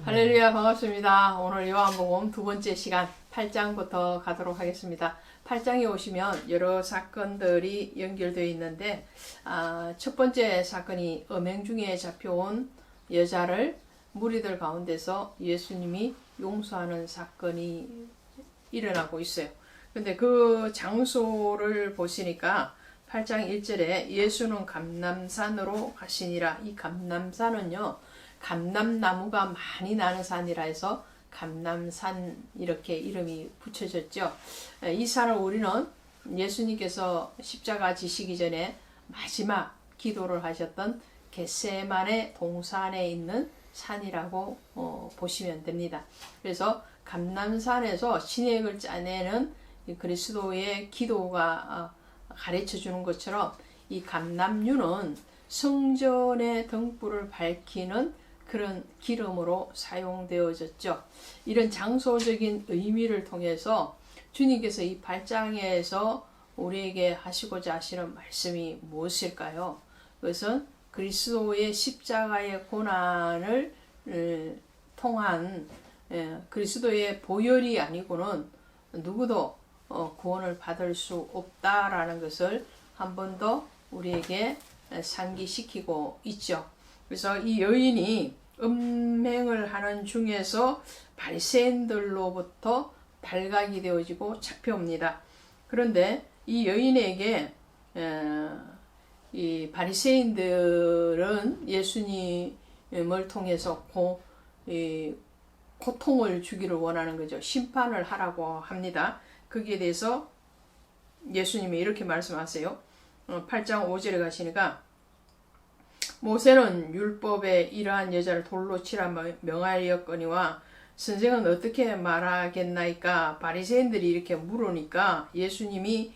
할렐루야, 반갑습니다. 오늘 요한복음 두 번째 시간 8장부터 가도록 하겠습니다. 8장에 오시면 여러 사건들이 연결되어 있는데 첫 번째 사건이 음행 중에 잡혀온 여자를 무리들 가운데서 예수님이 용서하는 사건이 일어나고 있어요. 근데 그 장소를 보시니까 8장 1절에 예수는 감람산으로 가시니라. 이 감람산은요, 감람나무가 많이 나는 산이라 해서 감람산 이렇게 이름이 붙여졌죠. 이 산을 우리는 예수님께서 십자가 지시기 전에 마지막 기도를 하셨던 겟세마네 동산에 있는 산이라고 보시면 됩니다. 그래서 감람산에서 신약을 짜내는 그리스도의 기도가 가르쳐 주는 것처럼 이 감람유는 성전의 등불을 밝히는 그런 기름으로 사용되어졌죠. 이런 장소적인 의미를 통해서 주님께서 이 8장에서 우리에게 하시고자 하시는 말씀이 무엇일까요? 그것은 그리스도의 십자가의 고난을 통한 그리스도의 보혈이 아니고는 누구도 구원을 받을 수 없다라는 것을 한 번 더 우리에게 상기시키고 있죠. 그래서 이 여인이 음행을 하는 중에서 바리새인들로부터 발각이 되어지고 잡혀옵니다. 그런데 이 여인에게 이 바리새인들은 예수님을 통해서 고통을 주기를 원하는 거죠. 심판을 하라고 합니다. 거기에 대해서 예수님이 이렇게 말씀하세요. 8장 5절에 가시니까 모세는 율법에 이러한 여자를 돌로 치라 명하였거니와 선생은 어떻게 말하겠나이까. 바리새인들이 이렇게 물으니까 예수님이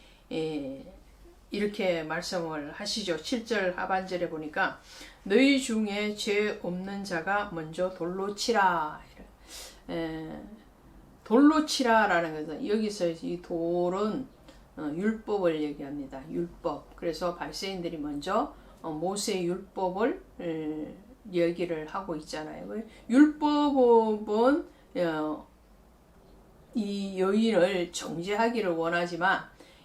이렇게 말씀을 하시죠. 7절 하반절에 보니까 너희 중에 죄 없는 자가 먼저 돌로 치라. 돌로 치라라는 것은 여기서 이 돌은 율법을 얘기합니다. 율법. 그래서 바리새인들이 먼저 모세 율법을 얘기를 하고 있잖아요. 율법은 이 여인을 정죄하기를 원하지만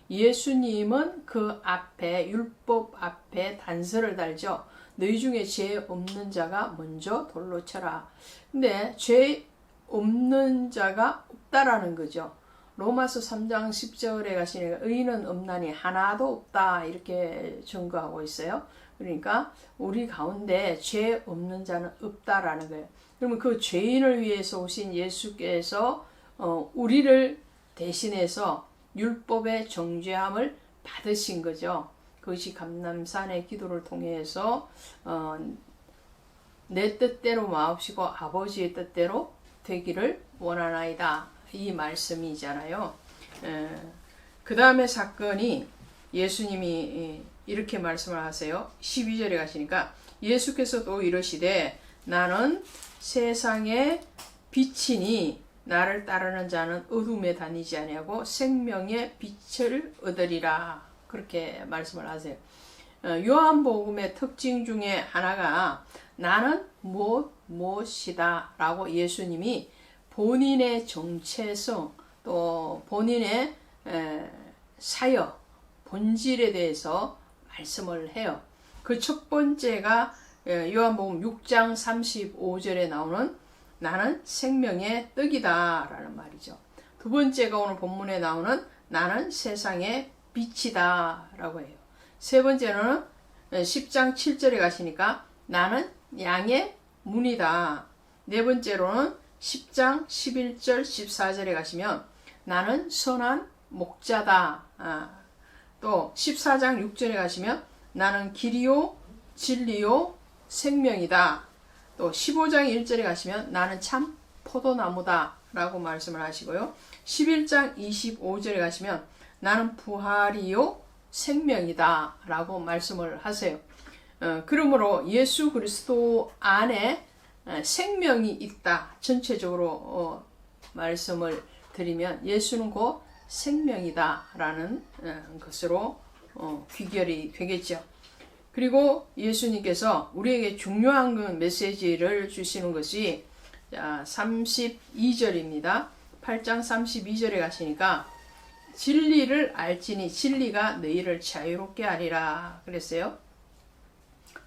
예수님은 그 앞에 율법 앞에 단서를 달죠. 너희 중에 죄 없는 자가 먼저 돌로 쳐라. 근데 죄 없는 자가 없다라는 거죠. 로마서 3장 10절에 가시니까 의인은 없나니 하나도 없다 이렇게 증거하고 있어요. 그러니까 우리 가운데 죄 없는 자는 없다라는 거예요. 그러면 그 죄인을 위해서 오신 예수께서 우리를 대신해서 율법의 정죄함을 받으신 거죠. 그것이 감람산의 기도를 통해서 내 뜻대로 마옵시고 아버지의 뜻대로 되기를 원하나이다. 이 말씀이잖아요. 그 다음에 사건이 예수님이 이렇게 말씀을 하세요. 12절에 가시니까 예수께서 또 이러시되 나는 세상의 빛이니 나를 따르는 자는 어둠에 다니지 아니하고 생명의 빛을 얻으리라. 그렇게 말씀을 하세요. 요한복음의 특징 중에 하나가 나는 무엇이다 라고 예수님이 본인의 정체성 또 본인의 사역 본질에 대해서 말씀을 해요. 그 첫 번째가 요한복음 6장 35절에 나오는 나는 생명의 떡이다 라는 말이죠. 두 번째가 오늘 본문에 나오는 나는 세상의 빛이다 라고 해요. 세 번째는 10장 7절에 가시니까 나는 양의 문이다. 네 번째로는 10장 11절 14절에 가시면 나는 선한 목자다. 또 14장 6절에 가시면 나는 길이요 진리요 생명이다. 또 15장 1절에 가시면 나는 참 포도나무다 라고 말씀을 하시고요. 11장 25절에 가시면 나는 부활이요 생명이다 라고 말씀을 하세요. 그러므로 예수 그리스도 안에 생명이 있다. 전체적으로 말씀을 드리면 예수는 곧 생명이다 라는 것으로 귀결이 되겠죠. 그리고 예수님께서 우리에게 중요한 그 메시지를 주시는 것이 자, 32절입니다. 8장 32절에 가시니까 진리를 알지니 진리가 너희를 자유롭게 하리라 그랬어요.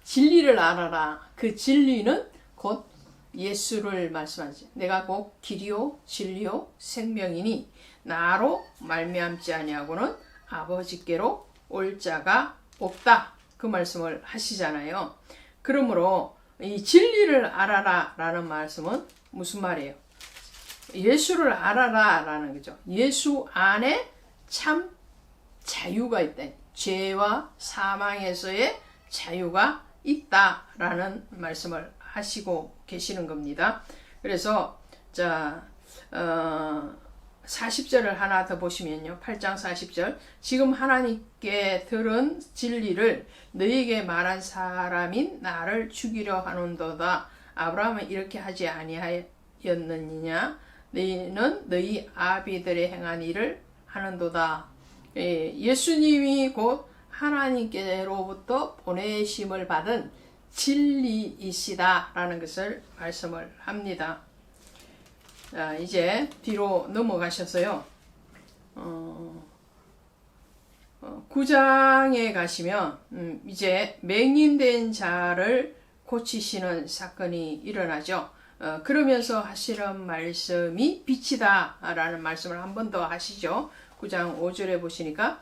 진리를 알아라. 그 진리는 곧 예수를 말씀하지. 내가 곧 길이요 진리요 생명이니 나로 말미암지 아니하고는 아버지께로 올 자가 없다. 그 말씀을 하시잖아요. 그러므로 이 진리를 알아라 라는 말씀은 무슨 말이에요? 예수를 알아라 라는 거죠. 예수 안에 참 자유가 있다. 죄와 사망에서의 자유가 있다 라는 말씀을 하시고 계시는 겁니다. 그래서 자 40절을 하나 더 보시면요. 8장 40절. 지금 하나님께 들은 진리를 너희에게 말한 사람인 나를 죽이려 하는도다. 아브라함은 이렇게 하지 아니하였느냐? 너희는 너희 아비들의 행한 일을 하는도다. 예수님이 곧 하나님께로부터 보내심을 받은 진리이시다라는 것을 말씀을 합니다. 자, 이제 뒤로 넘어가셔서요. 9장에 가시면 이제 맹인된 자를 고치시는 사건이 일어나죠. 그러면서 하시는 말씀이 빛이다 라는 말씀을 한 번 더 하시죠. 9장 5절에 보시니까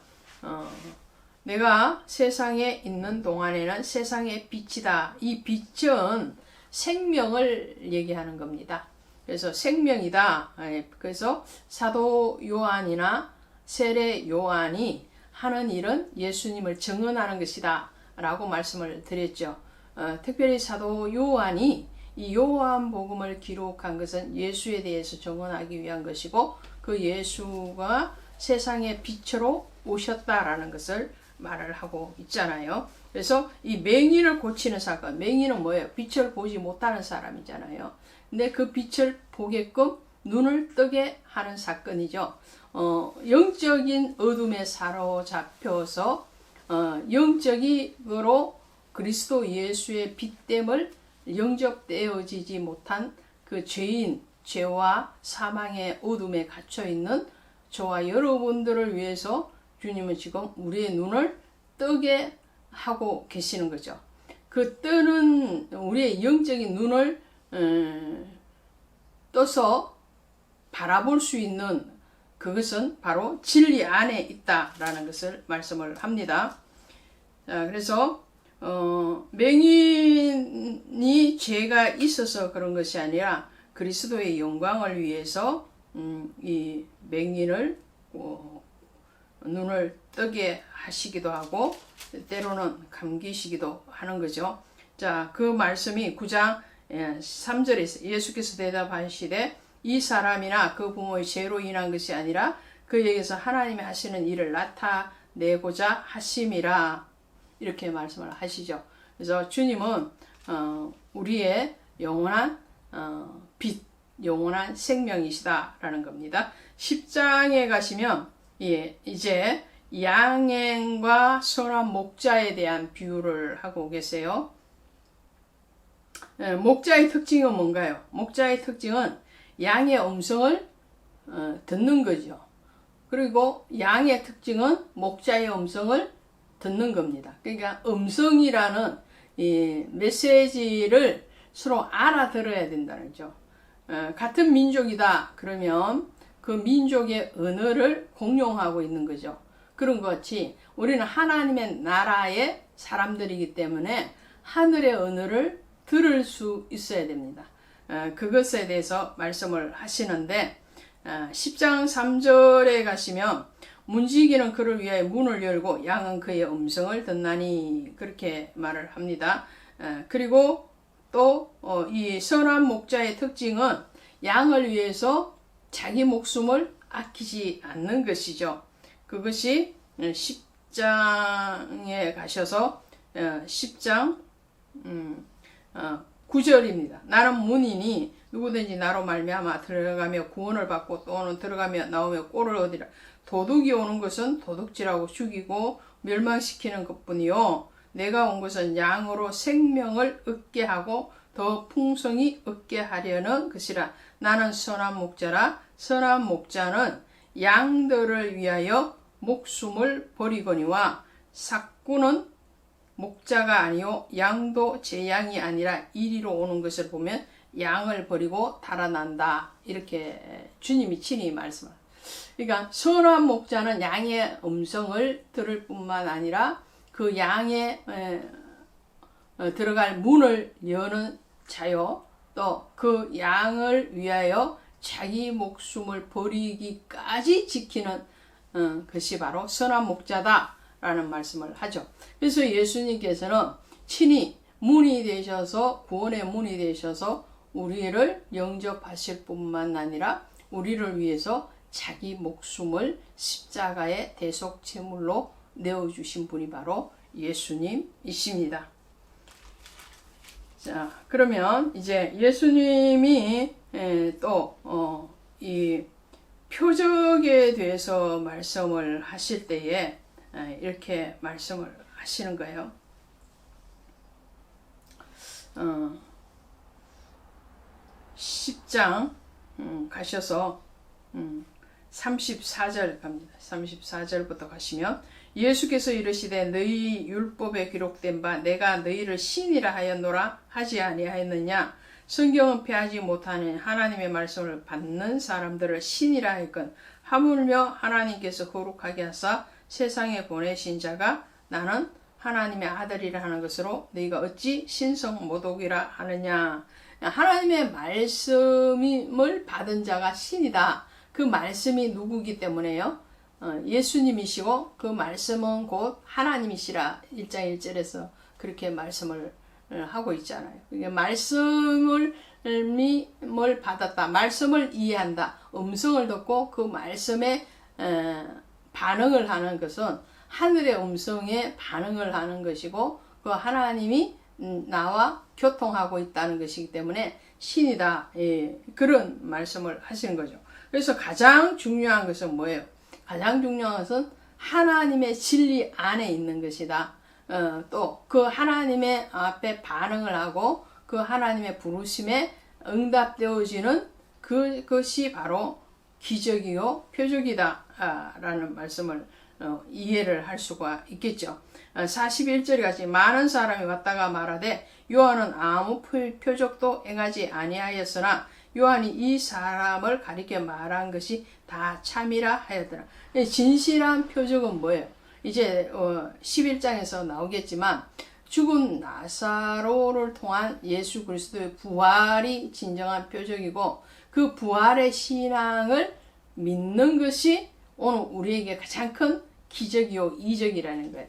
내가 세상에 있는 동안에는 세상의 빛이다. 이 빛은 생명을 얘기하는 겁니다. 그래서 생명이다. 그래서 사도 요한이나 세례 요한이 하는 일은 예수님을 증언하는 것이다 라고 말씀을 드렸죠. 특별히 사도 요한이 이 요한복음을 기록한 것은 예수에 대해서 증언하기 위한 것이고 그 예수가 세상의 빛으로 오셨다라는 것을 말을 하고 있잖아요. 그래서 이 맹인을 고치는 사건, 맹인은 뭐예요? 빛을 보지 못하는 사람이잖아요. 근데 그 빛을 보게끔 눈을 뜨게 하는 사건이죠. 영적인 어둠에 사로잡혀서 영적으로 그리스도 예수의 빛됨을 영접되어지지 못한 그 죄인, 죄와 사망의 어둠에 갇혀있는 저와 여러분들을 위해서 주님은 지금 우리의 눈을 뜨게 하고 계시는 거죠. 그 뜨는 우리의 영적인 눈을 떠서 바라볼 수 있는 그것은 바로 진리 안에 있다라는 것을 말씀을 합니다. 자, 그래서 맹인이 죄가 있어서 그런 것이 아니라 그리스도의 영광을 위해서 이 맹인을 눈을 뜨게 하시기도 하고 때로는 감기시기도 하는 거죠. 자, 그 말씀이 9장 3절에 예수께서 대답하시되 이 사람이나 그 부모의 죄로 인한 것이 아니라 그에게서 하나님이 하시는 일을 나타내고자 하심이라 이렇게 말씀을 하시죠. 그래서 주님은 우리의 영원한 빛, 영원한 생명이시다라는 겁니다. 10장에 가시면 이제 양행과 선한 목자에 대한 비유를 하고 계세요. 목자의 특징은 뭔가요? 목자의 특징은 양의 음성을 듣는 거죠. 그리고 양의 특징은 목자의 음성을 듣는 겁니다. 그러니까 음성이라는 이 메시지를 서로 알아들어야 된다는 거죠. 같은 민족이다 그러면 그 민족의 언어를 공용하고 있는 거죠. 그런 것 같이 우리는 하나님의 나라의 사람들이기 때문에 하늘의 언어를 들을 수 있어야 됩니다. 그것에 대해서 말씀을 하시는데 10장 3절에 가시면 문지기는 그를 위하여 문을 열고 양은 그의 음성을 듣나니 그렇게 말을 합니다. 그리고 또 이 선한 목자의 특징은 양을 위해서 자기 목숨을 아끼지 않는 것이죠. 그것이 10장에 가셔서 10장 9절입니다. 나는 문이니 누구든지 나로 말미암아 들어가며 구원을 받고 또는 들어가며 나오며 꼴을 얻으리라. 도둑이 오는 것은 도둑질하고 죽이고 멸망시키는 것뿐이요 내가 온 것은 양으로 생명을 얻게 하고 더 풍성히 얻게 하려는 것이라. 나는 선한 목자라. 선한 목자는 양들을 위하여 목숨을 버리거니와 삭구는 목자가 아니요 양도 제 양이 아니라 이리로 오는 것을 보면 양을 버리고 달아난다. 이렇게 주님이 친히 말씀합니다. 그러니까 선한 목자는 양의 음성을 들을 뿐만 아니라 그 양의 들어갈 문을 여는 자요. 또 그 양을 위하여 자기 목숨을 버리기까지 지키는 것이 바로 선한 목자다라는 말씀을 하죠. 그래서 예수님께서는 친히 문이 되셔서 구원의 문이 되셔서 우리를 영접하실 뿐만 아니라 우리를 위해서 자기 목숨을 십자가의 대속 제물로 내어주신 분이 바로 예수님이십니다. 자, 그러면 이제 예수님이 또 이 표적에 대해서 말씀을 하실 때에 이렇게 말씀을 하시는 거예요. 10장 가셔서 34절 갑니다. 34절부터 가시면 예수께서 이르시되 너희 율법에 기록된 바 내가 너희를 신이라 하였노라 하지 아니하였느냐. 성경은 폐하지 못하는 하나님의 말씀을 받는 사람들을 신이라 하였건 하물며 하나님께서 거룩하게 하사 세상에 보내신 자가 나는 하나님의 아들이라 하는 것으로 너희가 어찌 신성 모독이라 하느냐. 하나님의 말씀을 받은 자가 신이다. 그 말씀이 누구기 때문에요? 예수님이시고 그 말씀은 곧 하나님이시라 1장 1절에서 그렇게 말씀을 하고 있잖아요. 말씀을 받았다. 말씀을 이해한다. 음성을 듣고 그 말씀에 반응을 하는 것은 하늘의 음성에 반응을 하는 것이고 그 하나님이 나와 교통하고 있다는 것이기 때문에 신이다. 그런 말씀을 하시는 거죠. 그래서 가장 중요한 것은 뭐예요? 가장 중요한 것은 하나님의 진리 안에 있는 것이다. 또 그 하나님의 앞에 반응을 하고 그 하나님의 부르심에 응답되어지는 그것이 바로 기적이요 표적이다 라는 말씀을 이해를 할 수가 있겠죠. 41절에 같이 많은 사람이 왔다가 말하되 요한은 아무 표적도 행하지 아니하였으나 요한이 이 사람을 가리켜 말한 것이 다 참이라 하였더라. 진실한 표적은 뭐예요? 이제 11장에서 나오겠지만 죽은 나사로를 통한 예수 그리스도의 부활이 진정한 표적이고 그 부활의 신앙을 믿는 것이 오늘 우리에게 가장 큰 기적이요 이적이라는 거예요.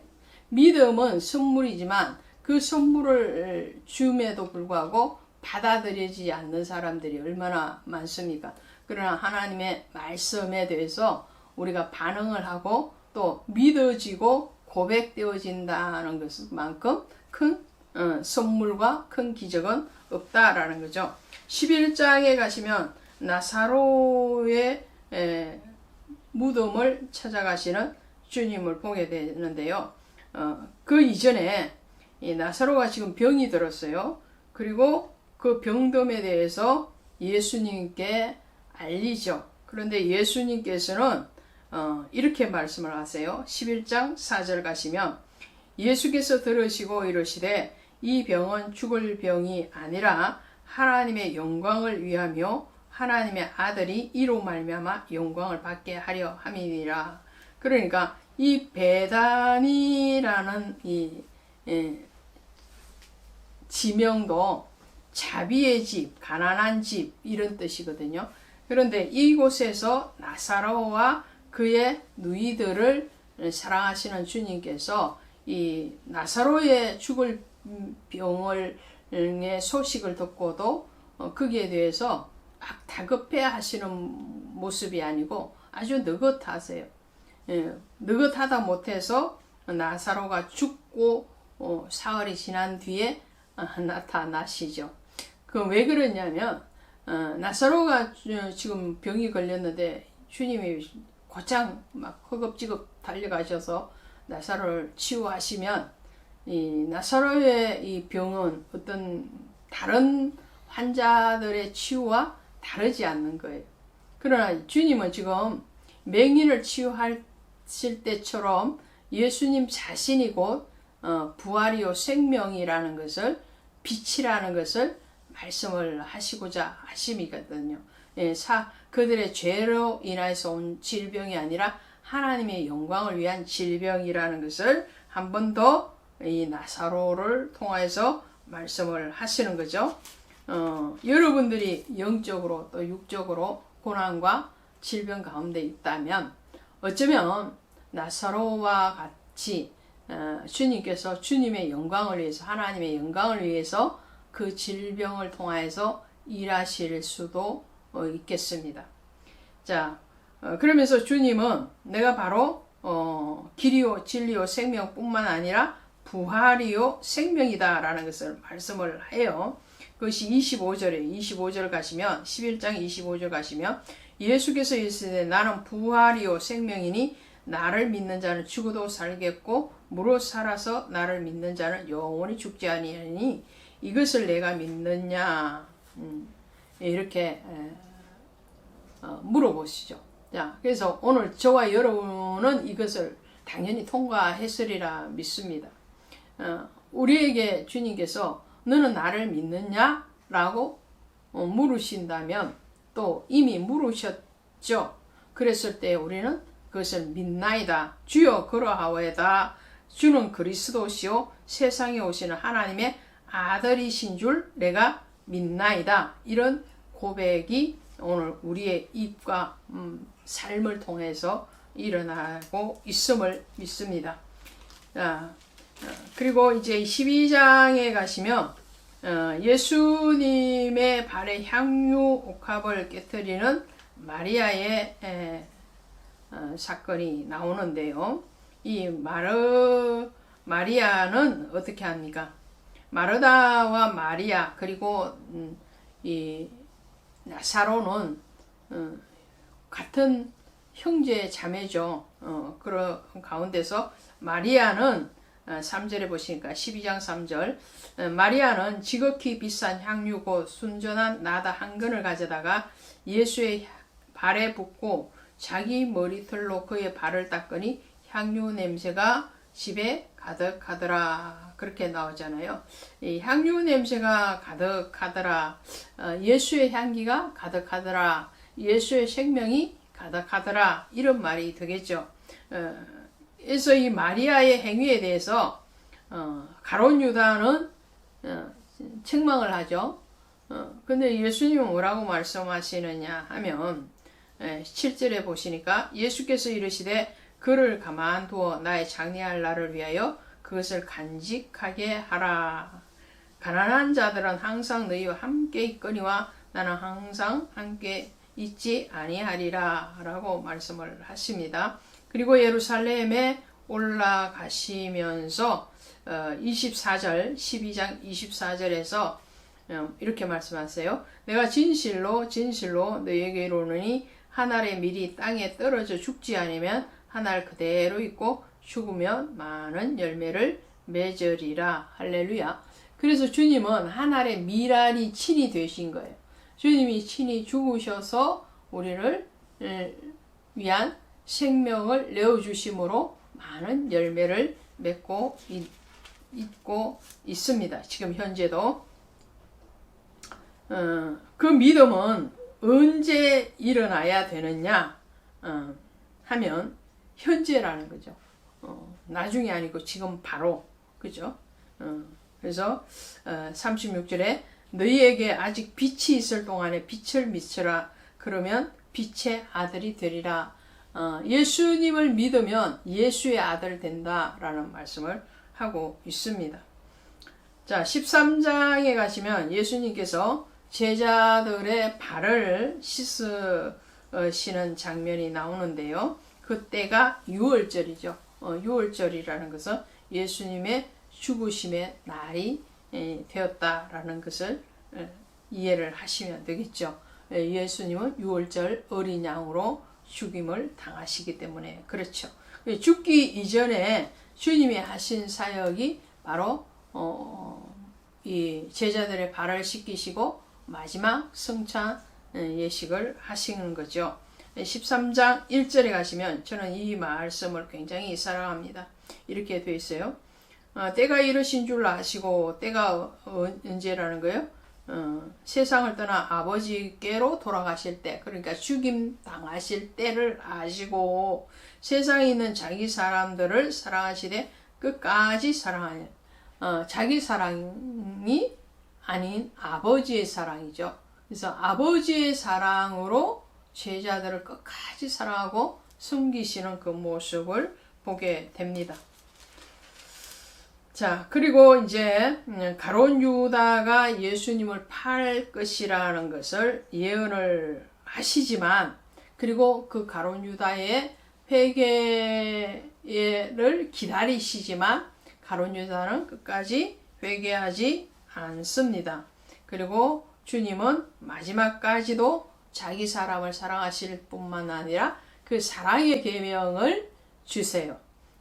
믿음은 선물이지만 그 선물을 줌에도 불구하고 받아들이지 않는 사람들이 얼마나 많습니까? 그러나 하나님의 말씀에 대해서 우리가 반응을 하고 또 믿어지고 고백되어진다는 것만큼 큰 선물과 큰 기적은 없다라는 거죠. 11장에 가시면 나사로의 무덤을 찾아가시는 주님을 보게 되는데요. 그 이전에 이 나사로가 지금 병이 들었어요. 그리고 그 병듦에 대해서 예수님께 알리죠. 그런데 예수님께서는 이렇게 말씀을 하세요. 11장 4절 가시면 예수께서 들으시고 이르시되 이 병은 죽을 병이 아니라 하나님의 영광을 위하며 하나님의 아들이 이로 말미암아 영광을 받게 하려 함이니라. 그러니까 이 베다니라는 이 지명도 자비의 집, 가난한 집 이런 뜻이거든요. 그런데 이곳에서 나사로와 그의 누이들을 사랑하시는 주님께서 이 나사로의 죽을 병의 소식을 듣고도 거기에 대해서 막 다급해 하시는 모습이 아니고 아주 느긋하세요. 느긋하다 못해서 나사로가 죽고 사흘이 지난 뒤에 나타나시죠. 그 왜 그러냐면 나사로가 지금 병이 걸렸는데 주님이 곧장 막 허겁지겁 달려가셔서 나사로를 치유하시면 이 나사로의 이 병은 어떤 다른 환자들의 치유와 다르지 않는 거예요. 그러나 주님은 지금 맹인을 치유하실 때처럼 예수님 자신이 곧 부활이요 생명이라는 것을, 빛이라는 것을 말씀을 하시고자 하심이거든요. 그들의 죄로 인해서 온 질병이 아니라 하나님의 영광을 위한 질병이라는 것을 한 번 더 이 나사로를 통해서 말씀을 하시는 거죠. 여러분들이 영적으로 또 육적으로 고난과 질병 가운데 있다면 어쩌면 나사로와 같이 주님께서 주님의 영광을 위해서, 하나님의 영광을 위해서 그 질병을 통해서 일하실 수도 있겠습니다. 자, 그러면서 주님은 내가 바로 길이요 진리요 생명뿐만 아니라 부활이요 생명이다 라는 것을 말씀을 해요. 그것이 25절 가시면, 11장 25절 가시면 예수께서 이르시되 나는 부활이요 생명이니 나를 믿는 자는 죽어도 살겠고 무릇 살아서 나를 믿는 자는 영원히 죽지 아니하니 이것을 내가 믿느냐, 이렇게 물어보시죠. 자, 그래서 오늘 저와 여러분은 이것을 당연히 통과했으리라 믿습니다. 우리에게 주님께서 너는 나를 믿느냐? 라고 물으신다면, 또 이미 물으셨죠. 그랬을 때 우리는 그것을 믿나이다. 주여 그러하오이다. 주는 그리스도시요 세상에 오시는 하나님의 아들이신 줄 내가 믿나이다. 이런 고백이 오늘 우리의 입과 삶을 통해서 일어나고 있음을 믿습니다. 그리고 이제 12장에 가시면 예수님의 발에 향유 옥합을 깨뜨리는 마리아의 사건이 나오는데요. 이 마리아는 어떻게 합니까? 마르다와 마리아 그리고 이 나사로는 같은 형제 자매죠. 그런 가운데서 마리아는 3절에 보시니까 12장 3절 마리아는 지극히 비싼 향유고 순전한 나다 한 근을 가져다가 예수의 발에 붓고 자기 머리털로 그의 발을 닦으니 향유 냄새가 집에 가득하더라. 그렇게 나오잖아요. 이 향유 냄새가 가득하더라. 예수의 향기가 가득하더라. 예수의 생명이 가득하더라. 이런 말이 되겠죠. 그래서 이 마리아의 행위에 대해서 가룟 유다는 책망을 하죠. 근데 예수님은 뭐라고 말씀하시느냐 하면 7절에 보시니까 예수께서 이르시되 그를 가만두어 나의 장례할 날을 위하여 그것을 간직하게 하라. 가난한 자들은 항상 너희와 함께 있거니와 나는 항상 함께 있지 아니하리라 라고 말씀을 하십니다. 그리고 예루살렘에 올라가시면서 24절 12장 24절에서 이렇게 말씀하세요. 내가 진실로 너희에게 이르노니 한 알의 밀이 땅에 떨어져 죽지 않으면 한 알 그대로 있고 죽으면 많은 열매를 맺으리라. 할렐루야. 그래서 주님은 한 알의 밀알이 친히 되신 거예요. 주님이 친히 죽으셔서 우리를 위한 생명을 내어주심으로 많은 열매를 맺고 있고 있습니다. 지금 현재도. 그 믿음은 언제 일어나야 되느냐 하면 현재라는 거죠. 나중이 아니고 지금 바로. 그죠? 그래서 36절에 너희에게 아직 빛이 있을 동안에 빛을 비추라. 그러면 빛의 아들이 되리라. 예수님을 믿으면 예수의 아들 된다라는 말씀을 하고 있습니다. 자, 13장에 가시면 예수님께서 제자들의 발을 씻으시는 장면이 나오는데요. 그때가 유월절이죠. 유월절이라는 것은 예수님의 죽으심의 날이 되었다라는 것을 이해를 하시면 되겠죠. 예수님은 유월절 어린 양으로 죽임을 당하시기 때문에 그렇죠. 죽기 이전에 주님이 하신 사역이 바로 이 제자들의 발을 씻기시고 마지막 성찬 예식을 하시는 거죠. 13장 1절에 가시면 저는 이 말씀을 굉장히 사랑합니다. 이렇게 되어 있어요. 때가 이르신 줄 아시고, 때가 언제라는 거예요? 세상을 떠나 아버지께로 돌아가실 때, 그러니까 죽임 당하실 때를 아시고 세상에 있는 자기 사람들을 사랑하시되 끝까지 사랑하여, 자기 사랑이 아닌 아버지의 사랑이죠. 그래서 아버지의 사랑으로 제자들을 끝까지 사랑하고 섬기시는 그 모습을 보게 됩니다. 자, 그리고 이제 가룟 유다가 예수님을 팔 것이라는 것을 예언을 하시지만, 그리고 그 가룟 유다의 회개를 기다리시지만 가룟 유다는 끝까지 회개하지 않습니다. 그리고 주님은 마지막까지도 자기 사람을 사랑하실 뿐만 아니라 그 사랑의 계명을 주세요.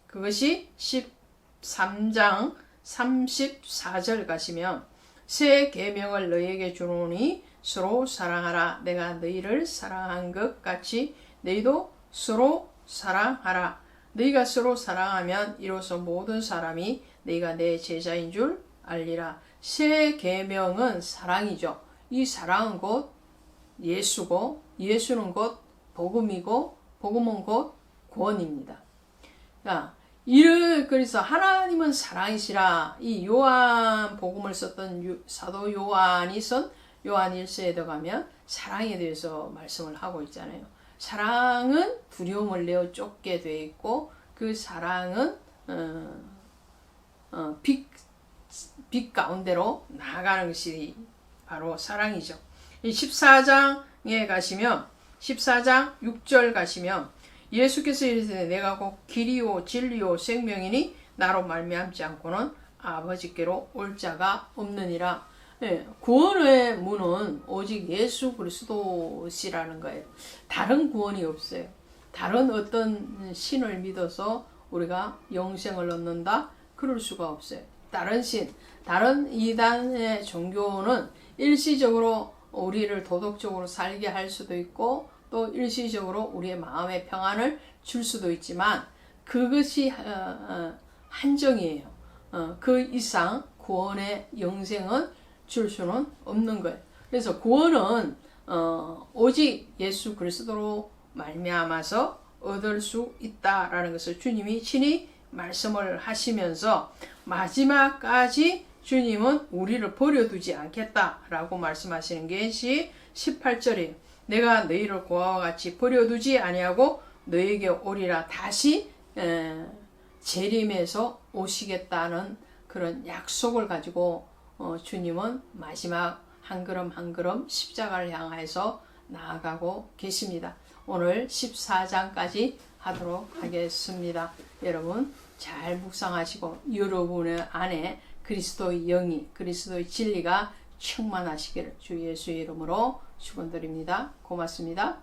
그것이 13장 34절 가시면 새 계명을 너희에게 주노니 서로 사랑하라. 내가 너희를 사랑한 것 같이 너희도 서로 사랑하라. 너희가 서로 사랑하면 이로써 모든 사람이 너희가 내 제자인 줄 알리라. 새 계명은 사랑이죠. 이 사랑은 곧 예수고, 예수는 곧 복음이고, 복음은 곧 구원입니다. 그래서 하나님은 사랑이시라. 이 요한 복음을 썼던 사도 요한이 쓴 요한 1서에 들어가면 사랑에 대해서 말씀을 하고 있잖아요. 사랑은 두려움을 내어 쫓게 되어 있고, 그 사랑은 빛 가운데로 나아가는 것이 바로 사랑이죠. 14장에 가시면 14장 6절 가시면 예수께서 이르시되 내가 곧 길이요 진리요 생명이니 나로 말미암지 않고는 아버지께로 올 자가 없느니라. 구원의 문은 오직 예수 그리스도시라는 거예요. 다른 구원이 없어요. 다른 어떤 신을 믿어서 우리가 영생을 얻는다? 그럴 수가 없어요. 다른 신, 다른 이단의 종교는 일시적으로 우리를 도덕적으로 살게 할 수도 있고 또 일시적으로 우리의 마음의 평안을 줄 수도 있지만 그것이 한정이에요. 그 이상 구원의 영생은 줄 수는 없는 거예요. 그래서 구원은 오직 예수 그리스도로 말미암아서 얻을 수 있다라는 것을 주님이 친히 말씀을 하시면서 마지막까지 주님은 우리를 버려두지 않겠다라고 말씀하시는 것이 18절이에요. 내가 너희를 고아와 같이 버려두지 아니하고 너희에게 오리라. 다시 재림해서 오시겠다는 그런 약속을 가지고 주님은 마지막 한 걸음 한 걸음 십자가를 향해서 나아가고 계십니다. 오늘 14장까지 하도록 하겠습니다. 여러분 잘 묵상하시고 여러분의 안에 그리스도의 영이, 그리스도의 진리가 충만하시기를 주 예수의 이름으로 축원드립니다. 고맙습니다.